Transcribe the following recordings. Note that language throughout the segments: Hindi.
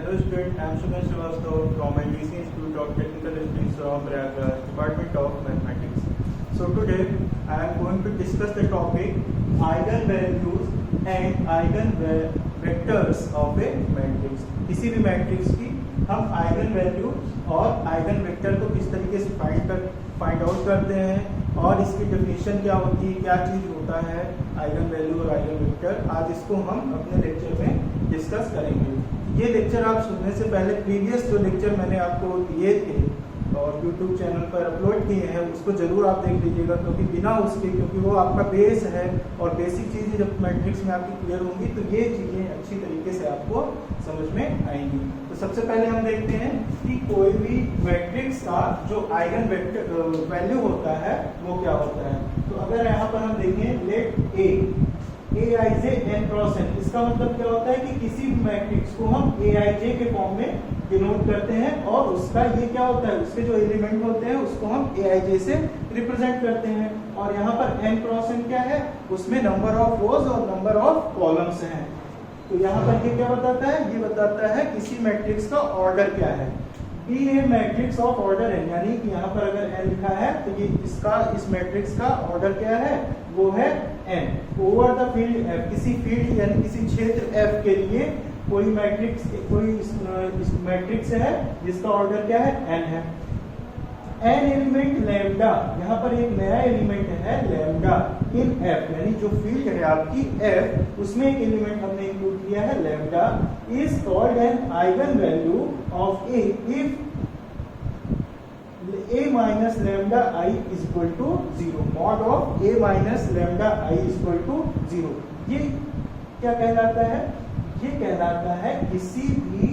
Hello student, I am Suman Srivastava from IDC Institute of Technical Studies from Prayagraj, Department of Mathematics. So today I am going to discuss the topic eigenvalues and eigenvectors of a matrix. किसी भी मैट्रिक्स की हम आइगन वैल्यू और आइगन वेक्टर को किस तरीके से फाइंड आउट करते हैं और इसकी डेफिनेशन क्या होती है, क्या चीज़ होता है आइगन वैल्यू और आइगन वेक्टर। आज इसको हम अपने लेक्चर में डिस्कस करेंगे। ये लेक्चर आप सुनने से पहले प्रीवियस जो लेक्चर मैंने आपको दिए थे और YouTube चैनल पर अपलोड किए हैं उसको जरूर आप देख लीजिएगा, क्योंकि बिना उसके, क्योंकि वो आपका बेस है और बेसिक चीज़ें जब मैट्रिक्स में आपकी क्लियर होंगी तो ये चीज़ें अच्छी तरीके से आपको समझ में आएंगी। तो सबसे पहले हम देखते हैं कि कोई भी मैट्रिक्स का जो आइगन वेक्टर वैल्यू होता है वो क्या होता है। तो अगर यहाँ पर हम देखें let aij n cross n, इसका मतलब क्या होता है कि किसी भी मैट्रिक्स को हम aij के फॉर्म में डिनोट करते हैं और उसका ये क्या होता है, उसके जो एलिमेंट होते हैं उसको हम aij से रिप्रेजेंट करते हैं। और यहाँ पर n क्रॉस n क्या है, उसमें नंबर ऑफ रोज और नंबर ऑफ कॉलम्स हैं। तो यहाँ पर ये क्या बताता है, ये बताता है किसी मैट्रिक्स का ऑर्डर क्या है। Be a matrix of order n, यानी कि यहाँ पर अगर n लिखा है तो ये इस मैट्रिक्स का ऑर्डर क्या है, वो है n over the field f। किसी फील्ड यानी किसी क्षेत्र f के लिए कोई मैट्रिक्स इस मैट्रिक्स है जिसका ऑर्डर क्या है, n है। n एलिमेंट लैम्डा, यहाँ पर एक नया एलिमेंट है लैम्डा इन f, यानी जो फील्ड है आपकी f उसमें एक एलिमेंट हमने इंक्लूड किया है lambda, is called an eigen value of a if a minus lambda i is equal to 0, mod of a minus lambda i is equal to 0। ये क्या कहलाता है, ये कहलाता है किसी भी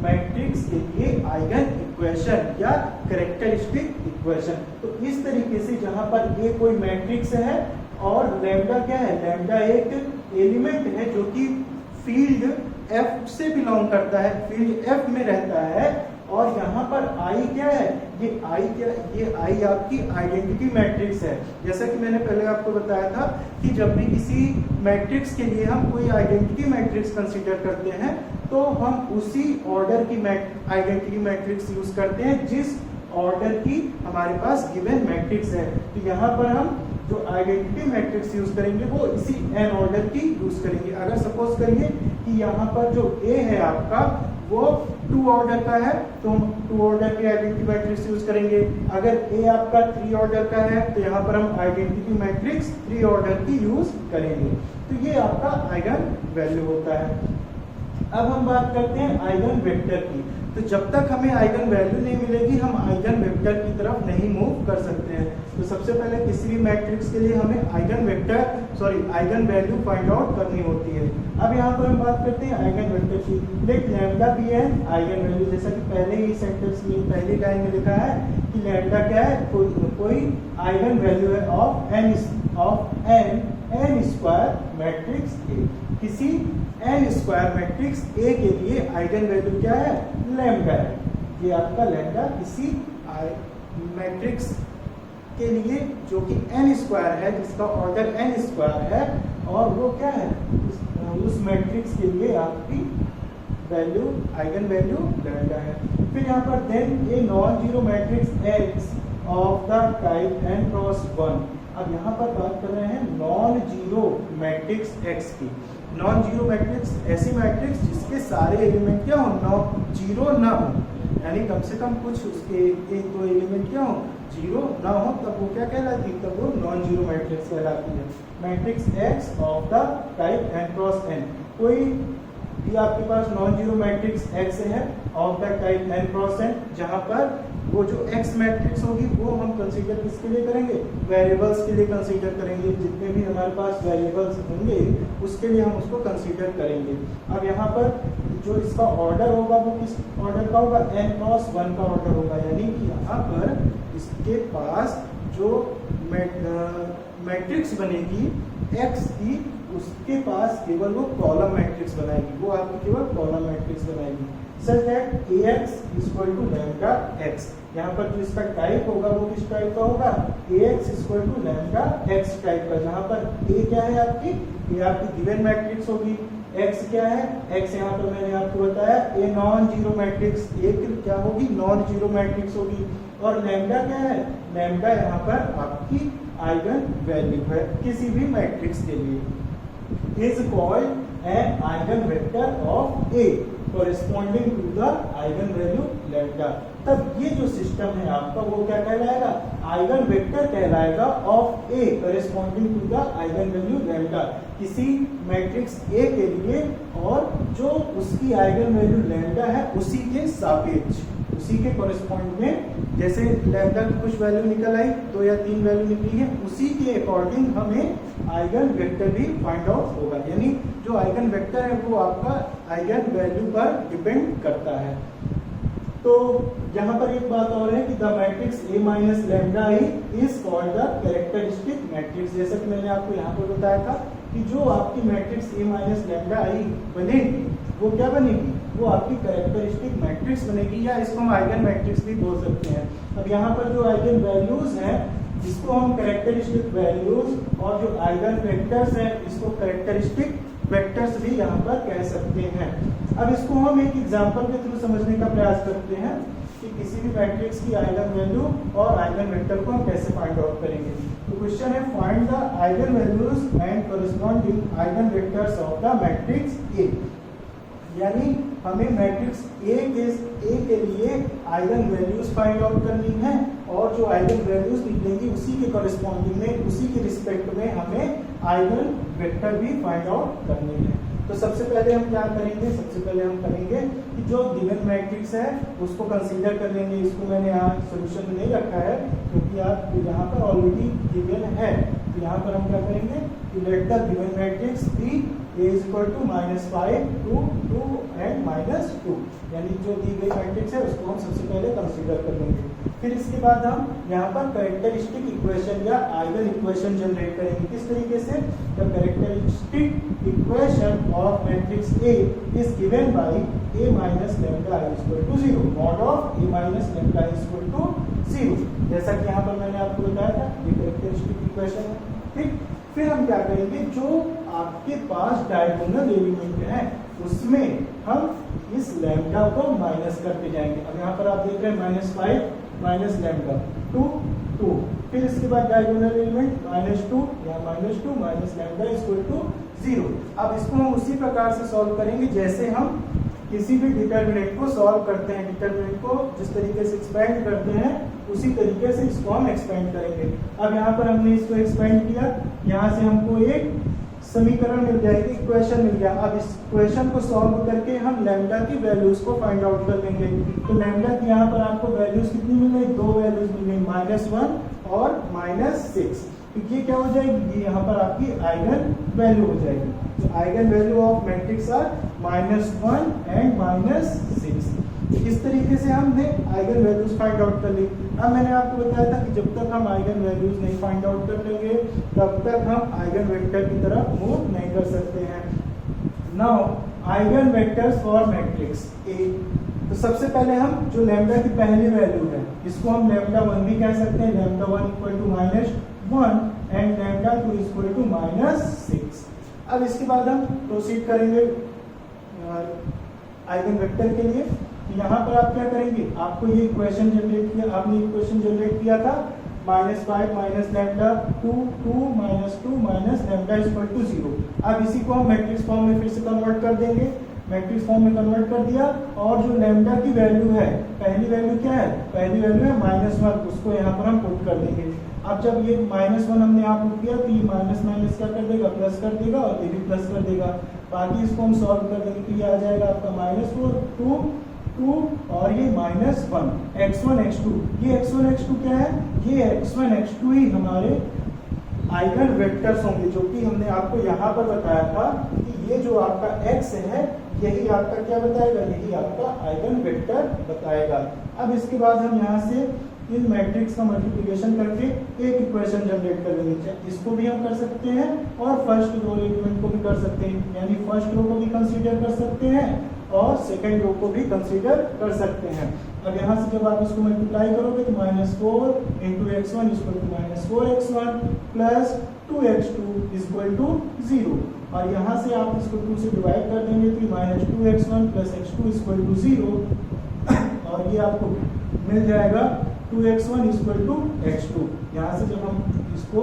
मैट्रिक्स के लिए आइगन इक्वेशन या कैरेक्टरिस्टिक इक्वेशन। तो इस तरीके से जहां पर ये कोई मैट्रिक्स है और लैम्डा क्या है, लैम्डा एक एलिमेंट है जो कि फील्ड f से बिलोंग करता है, फील्ड f में रहता है। और यहाँ पर i क्या है, ये i क्या, ये i आपकी आइडेंटिटी मैट्रिक्स है। जैसा कि मैंने पहले आपको बताया था कि जब भी किसी मैट्रिक्स के लिए हम कोई आइडेंटिटी मैट्रिक्स कंसीडर करते हैं तो हम उसी ऑर्डर की आइडेंटिटी मैट्रिक्स यूज करते हैं जिस ऑर्डर की हमारे पास गिवन मैट्रिक्स है। तो यहाँ पर हम जो आइडेंटिटी मैट्रिक्स यूज करेंगे वो इसी n ऑर्डर की यूज करेंगे। अगर सपोज करिए कि यहाँ पर जो a है आपका वो 2 ऑर्डर का है तो हम 2 ऑर्डर की आइडेंटिटी मैट्रिक्स यूज करेंगे। अगर a आपका 3 ऑर्डर का है तो यहाँ पर हम आइडेंटिटी मैट्रिक्स 3 ऑर्डर की यूज करेंगे। तो ये आपका आइगन वैल्यू होता है। अब हम बात करते हैं आइगन वेक्टर की। तो जब तक हमें आइगन वैल्यू नहीं मिलेगी हम आइगन वेक्टर की तरफ नहीं मूव कर सकते हैं। तो सबसे पहले किसी भी मैट्रिक्स के लिए हमें आइगन वैल्यू फाइंड आउट करनी होती है। अब यहाँ पर हम बात करते हैं आइगन वेक्टर की। Let lambda be an eigen value, जैसा कि पहले ही सेंटेंस में पहली लाइन में लिखा है कि लैम्डा क्या है, कोई आइगन वैल्यू है of an square matrix A. किसी n स्क्वायर मैट्रिक्स A के लिए आइगन वैल्यू क्या है, लैम्डा है। ये आपका लैम्डा किसी मैट्रिक्स के लिए जो कि n स्क्वायर है, जिसका ऑर्डर n स्क्वायर है, और वो क्या है उस मैट्रिक्स के लिए आपकी वैल्यू आइगन वैल्यू लैम्डा है। फिर यहाँ पर then a non zero matrix X of the type n cross 1। अब यहाँ पर बात कर रहे हैं नॉन जीरो मैट्रिक्स X की। नॉन जीरो मैट्रिक्स ऐसी मैट्रिक्स जिसके सारे एलिमेंट क्या हो, जीरो ना हो, यानी कम से कम कुछ उसके एक दो एलिमेंट क्या हो, जीरो ना हो, तब वो क्या कहलाती है, तब वो नॉन जीरो मैट्रिक्स कहलाती है। Matrix X of the type n cross n, कोई भी आपके पास नॉन जीरो मैट्रिक्स X है of the type n cross n, जहां पर वो जो X मैट्रिक्स होगी वो हम कंसीडर किसके लिए करेंगे, वेरिएबल्स के लिए कंसीडर करेंगे। जितने भी हमारे पास वेरिएबल्स होंगे उसके लिए हम उसको कंसीडर करेंगे। अब यहाँ पर जो इसका ऑर्डर होगा वो किस ऑर्डर का होगा, n क्रॉस 1 का ऑर्डर होगा। यानी कि यहाँ पर इसके पास जो मैट्रिक्स बनेगी X की, उसके पास केवल वो कॉलम मैट्रिक्स बनाएगी, वो आपकी केवल कॉलम मैट्रिक्स बनाएगी। Such that ax equal to lambda x। यहाँ पर जो इसका टाइप होगा वो किस टाइप का होगा, ax equal to lambda x type का, जहाँ पर a क्या है आपकी, ये आपकी गिवन मैट्रिक्स होगी, x क्या है, x यहाँ पर मैंने आपको बताया ए नॉन जीरो मैट्रिक्स, एक क्या होगी, नॉन जीरो मैट्रिक्स होगी। और लैम्डा क्या है, लैम्डा यहाँ पर आपकी आइगन वैल्यू है किसी भी मैट्रिक्स के लिए, is called an eigen vector of A corresponding to the eigen value lambda. तब ये जो सिस्टम है आपका वो क्या कहलाएगा, आइगन वेक्टर कहलाएगा of A corresponding to the eigen value lambda, किसी मैट्रिक्स ए के लिए और जो उसकी आइगन वैल्यू लैम्डा है उसी के सापेक्ष, उसी के कोरिस्पॉन्ड में, जैसे लैम्डा की कुछ वैल्यू निकल आई, 2 या 3 वैल्यू निकली है, उसी के अकॉर्डिंग हमें आइगन वेक्टर भी फाइंड आउट होगा। यानी जो आइगन वेक्टर है वो आपका आइगन वैल्यू पर डिपेंड करता है। तो यहाँ पर एक बात और है कि the matrix A minus lambda I is called the characteristic matrix. जैसा कि मैंने आपको यहाँ पर बताया था कि जो आपकी मैट्रिक्स ए माइनस लैम्डा आई बनेगी वो क्या बनेगी, वो आपकी कैरेक्टरिस्टिक मैट्रिक्स बनेगी, या इसको हम आइगन मैट्रिक्स भी बोल सकते हैं। अब यहाँ पर जो आइगन वैल्यूज हैं इसको हम कैरेक्टरिस्टिक वैल्यूज, और जो आइगन वेक्टर्स हैं इसको कैरेक्टरिस्टिक वेक्टर्स भी यहाँ पर कह सकते हैं। अब इसको हम एक एग्जांपल के थ्रू समझने का प्रयास करते हैं कि किसी भी मैट्रिक्स की आइगन वैल्यू और आइगन वेक्टर को हम कैसे फाइंड आउट करेंगे। तो क्वेश्चन है find the eigen values and corresponding eigen vectors of the matrix A. यानी हमें मैट्रिक्स ए के लिए आइगन वैल्यूज फाइंड आउट करनी है, और जो आइगन वैल्यूज निकलेंगी उसी के कॉरेस्पॉन्डिंग में, उसी के रिस्पेक्ट में हमें आइगन वेक्टर भी फाइंड आउट करनी है। तो सबसे पहले हम क्या करेंगे, सबसे पहले हम करेंगे कि जो गिवन मैट्रिक्स है उसको कंसीडर कर लेंगे। इसको मैंने यहाँ सोल्यूशन में नहीं रखा है क्योंकि आप यहाँ पर ऑलरेडी गिवन है। तो यहाँ पर हम क्या करेंगे कि let the given matrix be A is equal to -5 2 2 and -2, यानी जो दी गई मैट्रिक्स है उसको हम सबसे पहले कंसीडर कर लेंगे। फिर इसके बाद हम यहाँ पर कैरेक्टरिस्टिक इक्वेशन या आइगन इक्वेशन जनरेट करेंगे। किस तरीके से, the characteristic equation of matrix A is given by A minus lambda is equal to 0, mod of A minus lambda is equal to 0, जैसा कि यहाँ पर मैंने आपको बताया था ये कैरेक्टरिस्टिक इक्वेशन है। ठीक, फिर हम क्या करेंगे, जो आपके पास डायगोनल एलिमेंट है उसमें हम इस लैम्डा को माइनस करते जाएंगे। अब यहाँ पर आप देख रहे हैं -5 माइनस लैम्डा 2 2, फिर इसके बाद डायगोनल एलिमेंट -2 या -2 माइनस लैम्डा इक्वल टू 0। अब इसको हम उसी प्रकार से सॉल्व करेंगे जैसे हम किसी भी डिटरमिनेंट को सॉल्व करते हैं। डिटरमिनेंट को जिस तरीके से एक्सपेंड करते हैं उसी तरीके से इसको हम एक्सपेंड करेंगे। अब यहाँ पर हमने इसको एक्सपेंड किया, यहाँ से हमको एक समीकरण मिल जाएगी, इक्वेशन मिल गया। अब इस इक्वेशन को सॉल्व करके हम लैम्डा की वैल्यूज को फाइंड आउट कर लेंगे। तो लैम्डा की यहाँ पर आपको वैल्यूज कितनी मिल गई, 2 वैल्यूज मिल गई, -1 और -6। तो ये क्या हो जाएगी, ये यहाँ पर आपकी आइगन वैल्यू हो जाएगी। तो eigen value of matrix are -1 and -6। इस तरीके से हमने आइगन वैल्यूज फाइंड आउट कर ली। अब मैंने आपको बताया था कि जब तक हम आइगन वैल्यूज नहीं फाइंड आउट कर लेंगे तब तक हम आइगन वेक्टर की तरफ मूव नहीं कर सकते हैं। Now eigen vectors for matrix A. तो सबसे पहले हम जो लैम्डा की पहली वैल्यू है इसको हम λ1 भी कह सकते हैं, λ1 = -1 एंड λ2 = -6। अब इसके बाद हम प्रोसीड करेंगे आइगन वेक्टर के लिए। यहाँ पर आप क्या करेंगे, आपको ये इक्वेशन जनरेट किया, आपने इक्वेशन जनरेट किया था -5 minus lambda 2 2 -2 minus lambda equal to 0। अब इसी को हम मैट्रिक्स फॉर्म में फिर से कन्वर्ट कर देंगे। मैट्रिक्स फॉर्म में कन्वर्ट कर दिया, और जो लैम्डा की वैल्यू है, पहली वैल्यू क्या है, पहली वैल्यू है -1, उसको यहाँ पर हम पुट कर देंगे। अब जब ये -1 हमने यहाँ पुट किया तो ये माइनस माइनस क्या कर देगा, प्लस कर देगा, और ये भी प्लस कर देगा। बाकी इसको हम सॉल्व कर देंगे तो ये आ जाएगा आपका -4 2 2 और ये -1 x1 x2। ये x1 x2 क्या है, ये x1 x2 ही हमारे आइगन वेक्टर्स होंगे, जो कि हमने आपको यहाँ पर बताया था कि ये जो आपका x है यही आपका क्या बताएगा, यही आपका आइगन वेक्टर बताएगा। अब इसके बाद हम यहाँ से इन मैट्रिक्स का मल्टीप्लिकेशन करके एक इक्वेशन जनरेट कर देंगे। इसको भी हम कर सकते हैं और फर्स्ट रो एलिमेंट को भी कर सकते हैं, यानी फर्स्ट रो को भी कंसीडर कर सकते हैं और सेकेंड रो को भी कंसीडर कर सकते हैं। अब यहाँ से जब आप इसको मल्टीप्लाई करोगे तो -4 × x1 -4x1 plus 2x2 equal to 0, और यहाँ से आप इसको 2 से डिवाइड कर देंगे तो -2x1 plus x2 equal to 0, और ये आपको मिल जाएगा 2x1 इक्वल टू x2। यहाँ से जब हम इसको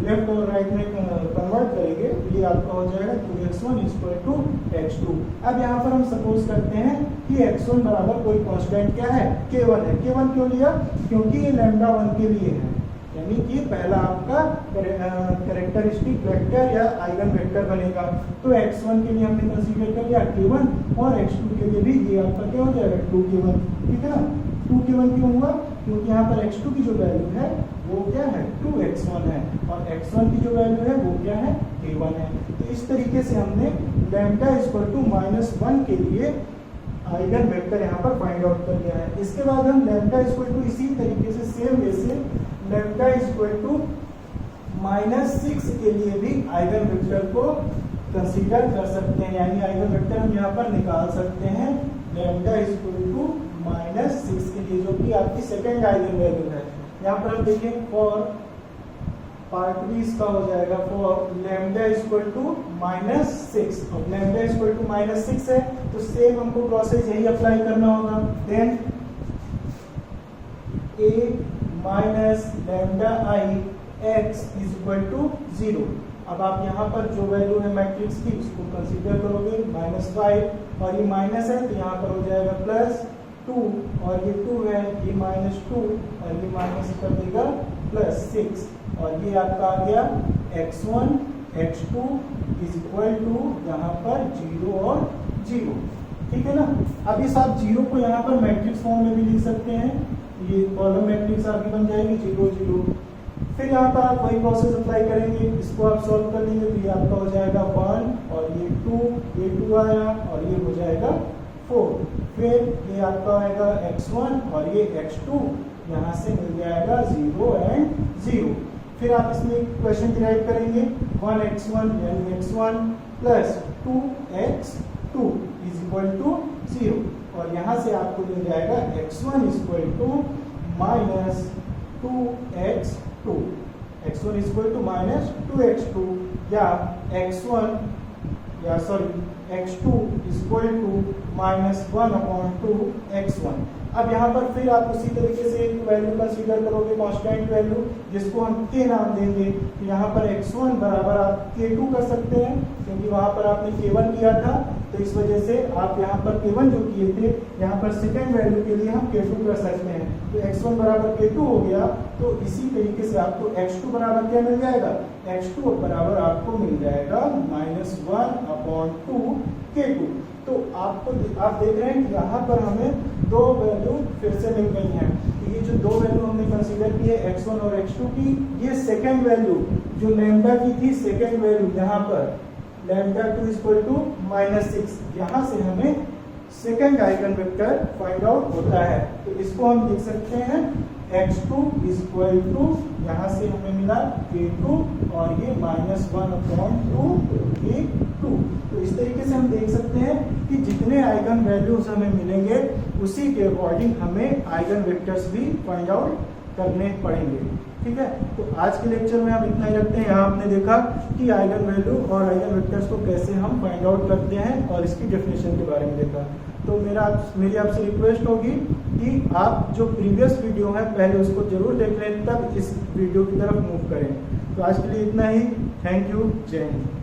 लेफ्ट और राइट में कन्वर्ट करेंगे तो ये आपका हो जाएगा 2x1 इक्वल टू x2। अब यहाँ पर हम सपोज करते हैं कि x1 बराबर कोई कांस्टेंट क्या है, k1 है। k1 क्यों लिया, क्योंकि ये लैम्डा 1 के लिए है, यानी कि पहला आपका कैरेक्टरिस्टिक वेक्टर या आइगन वेक्टर बनेगा। तो x1 के लिए हमने कंसीडर कर लिया k1 और x2 के लिए भी ये आपका क्या हो जाएगा 2k1, ठीक है ना। 2k1 क्यों हुआ, क्योंकि यहाँ पर x2 की जो वैल्यू है वो क्या है 2x1 है, और x1 की जो वैल्यू है वो क्या है k1 है। तो इस तरीके से हमने लैम्डा इक्वल टू -1 के लिए आइगन वेक्टर यहाँ पर फाइंड आउट कर लिया है। इसके बाद हम लैम्डा इक्वल टू इसी तरीके से सेम वे से लैम्डा इक्वल टू -6 के लिए भी आइगन वेक्टर को कंसीडर कर सकते हैं, यानी आइगन वेक्टर हम यहाँ पर निकाल सकते हैं लैम्डा इक्वल टू -6 के लिए, जो कि आपकी सेकेंड आइगन वैल्यू है। यहाँ पर हम देखें फॉर पार्ट बी इसका हो जाएगा फॉर लैम्डा इक्वल टू -6, और लैम्डा इक्वल टू -6 है तो सेम हमको प्रोसेस यही अप्लाई करना होगा। Then a minus lambda i x is equal to 0। अब आप यहाँ पर जो वैल्यू है मैट्रिक्स की उसको कंसीडर करोगे -5, और ये माइनस है तो यहाँ पर हो जाएगा +2, और ये 2 है, ये -2, और ये माइनस कर देगा +6, और ये आपका आ गया x1 x2 is equal to यहाँ पर 0 और 0, ठीक है ना। अब इस आप 0 को यहाँ पर मैट्रिक्स फॉर्म में भी लिख सकते हैं, ये कॉलम मैट्रिक्स आपकी बन जाएगी 0 0। फिर यहाँ पर आप वही प्रोसेस अप्लाई करेंगे, इसको आप सॉल्व कर लेंगे तो ये आपका हो जाएगा 1, और ये 2 आया, और ये हो जाएगा 4। फिर ये आपका आएगा x1 और ये x2, यहाँ से मिल जाएगा 0 और 0। फिर आप इसमें क्वेश्चन डिराइव करेंगे 1x1 यानी x1 plus 2x2 is equal to 0, और यहाँ से आपको मिल जाएगा x1 equal to -2x2, x1 equal to -2x2, या x2 इक्वल टू -1/2x1। अब यहाँ पर फिर आप उसी तरीके से एक वैल्यू कंसीडर करोगे कांस्टेंट वैल्यू, जिसको हम k नाम देंगे। तो यहाँ पर x1 बराबर आप k2 कर सकते हैं, क्योंकि वहाँ पर आपने k1 किया था, तो इस वजह से आप यहाँ पर k1 जो किए थे यहाँ पर सेकेंड वैल्यू के लिए हम k2 कर सकते हैं। तो x1 बराबर k2 हो गया, तो इसी तरीके से आपको x2 बराबर क्या मिल जाएगा, x2 बराबर आपको मिल जाएगा -1/2 k2। तो आप देख रहे हैं कि यहाँ पर हमें दो वैल्यू फिर से मिल गई हैं। तो ये जो दो वैल्यू हमने कंसीडर की है x1 और x2 की, ये सेकेंड वैल्यू जो लैम्डा की थी, सेकेंड वैल्यू यहाँ पर λ2 इक्वल टू -6, यहाँ से हमें second eigen vector find out होता है। तो इसको हम लिख सकते हैं x2 इक्वल टू, यहाँ से हमें मिला k2 और ये -1/2 k2। तो इस तरीके से हम देख सकते हैं कि जितने आइगन वैल्यूज हमें मिलेंगे उसी के अकॉर्डिंग हमें आइगन वेक्टर्स भी फाइंड आउट करने पड़ेंगे। ठीक है, तो आज के लेक्चर में हम इतना ही रखते हैं। यहाँ आपने देखा कि आइगन वैल्यू और आइगन वेक्टर्स को कैसे हम फाइंड आउट करते हैं और इसकी डेफिनेशन के बारे में देखा। तो मेरी आपसे रिक्वेस्ट होगी कि आप जो प्रीवियस वीडियो है पहले उसको जरूर देख लें, तब इस वीडियो की तरफ मूव करें। तो आज के लिए इतना ही। थैंक यू, जय हिंद।